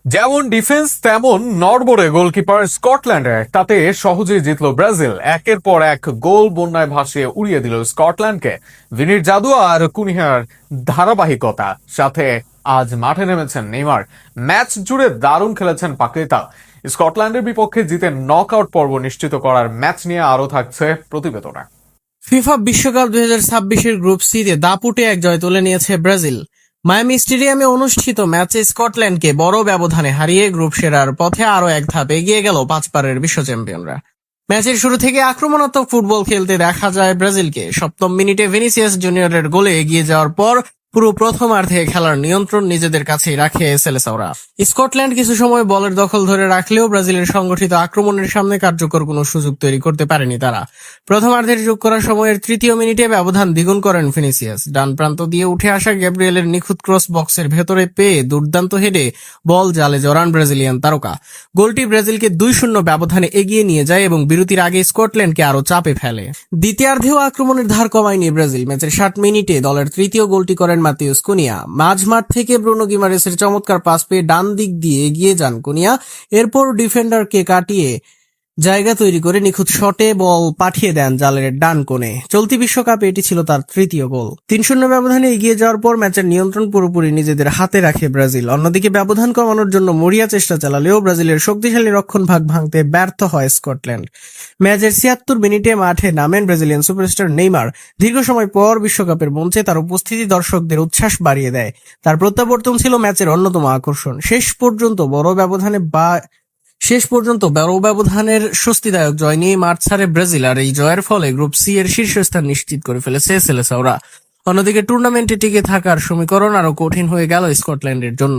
যেমন ডিফেন্স তেমন নড়বড়ে গোলকিপার স্কটল্যান্ডের, তাতে সহজেই জিতল ব্রাজিল। একের পর এক গোল বন্যায় ভাসিয়ে উড়িয়ে দিল স্কটল্যান্ডকে। ভিনির জাদু আর কুনিহার ধারাবাহিকতা সাথে আজ মাঠে নেমেছেন নেইমার। ম্যাচ জুড়ে দারুণ খেলেছেন পাকেতা। স্কটল্যান্ডের বিপক্ষে জিতে নক আউট পর্ব নিশ্চিত করার ম্যাচ নিয়ে আরো থাকছে প্রতিবেদনে। ফিফা বিশ্বকাপ 2026-এর গ্রুপ সিতে দাপুটে এক জয় তুলে নিয়েছে ব্রাজিল। মায়ামি স্টেডিয়ামে অনুষ্ঠিত ম্যাচে স্কটল্যান্ডকে বড় ব্যবধানে হারিয়ে গ্রুপ সেরার পথে আরো এক ধাপ এগিয়ে গেল পাঁচবারের বিশ্ব চ্যাম্পিয়নরা। ম্যাচের শুরু থেকে আক্রমণাত্মক ফুটবল খেলতে দেখা যায় ব্রাজিলকে। সপ্তম মিনিটে ভিনিসিয়াস জুনিয়রের গোলে এগিয়ে যাওয়ার পর পুরো প্রথমার্ধে খেলার নিয়ন্ত্রণ নিজেদের কাছেই রাখে সেলেসাওরা। স্কটল্যান্ড কিছু সময় বলের দখল ধরে রাখলেও ব্রাজিলের সংগঠিত আক্রমণের সামনে কার্যকর কোনো সুযোগ তৈরি করতে পারেনি তারা। প্রথমার্ধের যোগ করা সময়ের তৃতীয় মিনিটে ব্যবধান দ্বিগুণ করেন ভিনিসিয়াস। ডান প্রান্ত দিয়ে উঠে আসা গ্যাব্রিয়েলের নিখুঁত ক্রস বক্সের ভেতরে পেয়ে দুর্দান্ত হেডে বল জালে জড়ান ব্রাজিলিয়ান তারকা। গোলটি ব্রাজিলকে 2-0 ব্যবধানে এগিয়ে নিয়ে যায় এবং বিরতির আগে স্কটল্যান্ডকে আরো চাপে ফেলে। দ্বিতীয়ার্ধেও আক্রমণের ধার কমায়নি ব্রাজিল। ম্যাচের 60 মিনিটে দলের তৃতীয় গোলটি করেন মাতিউস কুনিয়া। মাঝমাঠ থেকে ব্রুনো গিমারেসের চমৎকার পাস পেয়ে ডান দিক দিয়ে এগিয়ে যান কুনিয়া। এরপর ডিফেন্ডারকে কাটিয়ে জায়গা তৈরি করে নিখুঁত শটে বল পাঠিয়ে দেন জালের ডান কোণে। চলতি বিশ্বকাপে এটি ছিল তার তৃতীয় গোল। 3-0 ব্যবধানে এগিয়ে যাওয়ার পর ম্যাচের নিয়ন্ত্রণ পুরোপুরি নিজেদের হাতে রাখে ব্রাজিল। অন্যদিকে ব্যবধান কমানোর জন্য মরিয়া চেষ্টা চালালেও ব্রাজিলের শক্তিশালী রক্ষণভাগ ভাঙতে ব্যর্থ হয় স্কটল্যান্ড। ম্যাচের 76 মিনিটে মাঠে নামেন ব্রাজিলিয়ান সুপারস্টার নেইমার। দীর্ঘ সময় পর বিশ্বকাপের মঞ্চে তার উপস্থিতি দর্শকদের উচ্ছ্বাস বাড়িয়ে দেয়। তার প্রত্যাবর্তন ছিল ম্যাচের অন্যতম আকর্ষণ। শেষ পর্যন্ত বড় ব্যবধানের স্বস্তিদায়ক জয় নিয়ে মাঠ ছাড়ে ব্রাজিল। আর এই জয়ের ফলে গ্রুপ সি এর শীর্ষস্থান নিশ্চিত করে ফেলেছে সেলেসাওরা। অন্যদিকে টুর্নামেন্টে টিকে থাকার সমীকরণ আরো কঠিন হয়ে গেল স্কটল্যান্ডের জন্য।